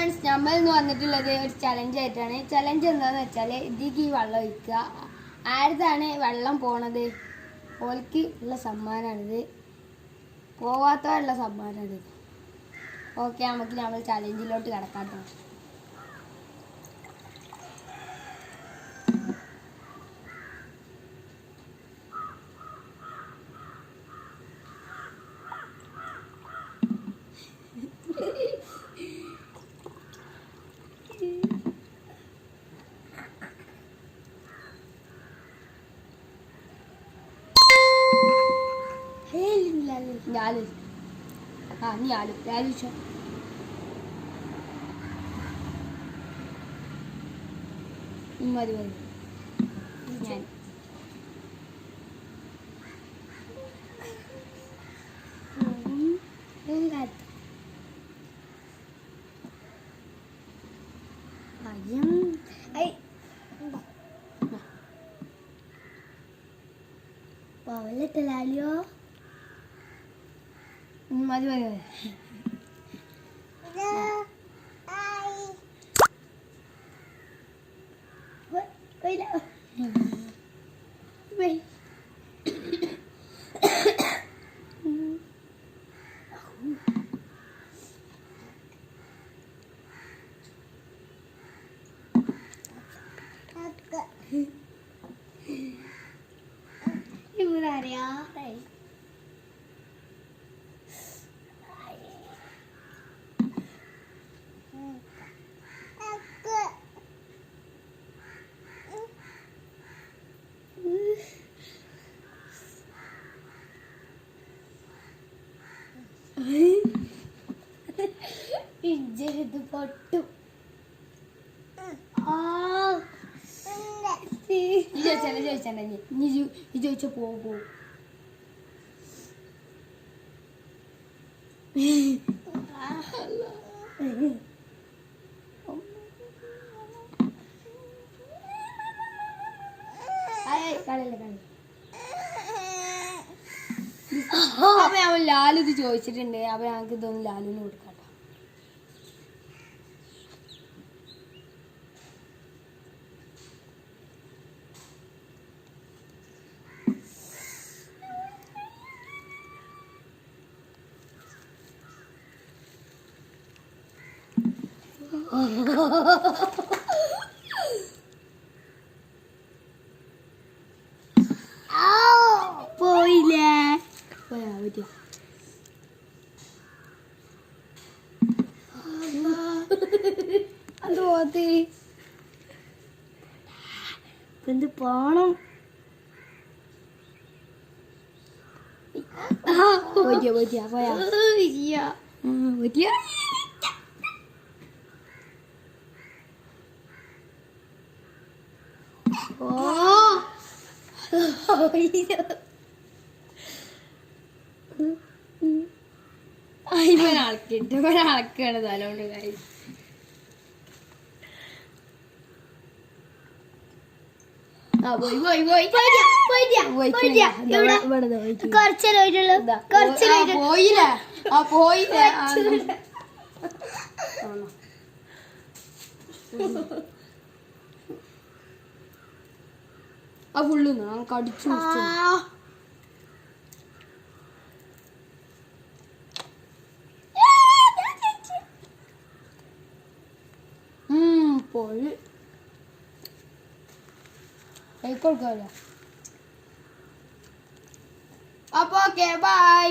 Friends, നമ്മൾ ഇന്ന് വന്നിട്ടുള്ളത് ഒരു ചലഞ്ച് ആയിട്ടാണ്. ചലഞ്ച് എന്താണെന്ന് വെച്ചാൽ ഇതിക്ക് ഈ വെള്ളം ഒഴിക്കുക. ആരതാണ് വെള്ളം പോണത് ഓൽക്ക് ഉള്ള സമ്മാനമാണിത്, പോവാത്തവരുള്ള സമ്മാനമാണിത്. ഓക്കെ, നമുക്ക് നമ്മൾ ചലഞ്ചിലോട്ട് കിടക്കാട്ടോ. ഞാല് നീ ആലു ലാലിച്ചോ. മതി മതി. ഞാൻ പവലിട്ടല്ലോ. മതി മതി മതി. ഇവരറിയാ ഇത് പൊട്ടും. ചോദിച്ചേ നീ ചോദിച്ച പോകൂ. അപ്പൊ അവൻ ലാലു ഇത് ചോദിച്ചിട്ടുണ്ട്. അപ്പൊ ഞങ്ങൾക്ക് ഇതൊന്നും ലാലുവിന് കൊടുക്കാം. പോയില്ലേ? പോയാ പറ്റിയ അത് പോത്തി എന്ത് പോണം. പോയിട്ടിയ പോയിട്ടിയ പോയാ പോയിട്ടിയ. ഇവനാൾക്കാണ് തലോണ്ട് കാര്യം. പോയില്ല പോയില്ല. ആ ഫുള്ള് കടിച്ചു പോയി കൊടുക്കാമല്ലോ. അപ്പൊ ഓക്കെ ബൈ.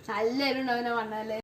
നല്ലൊരു അവനെ വന്നാലേ.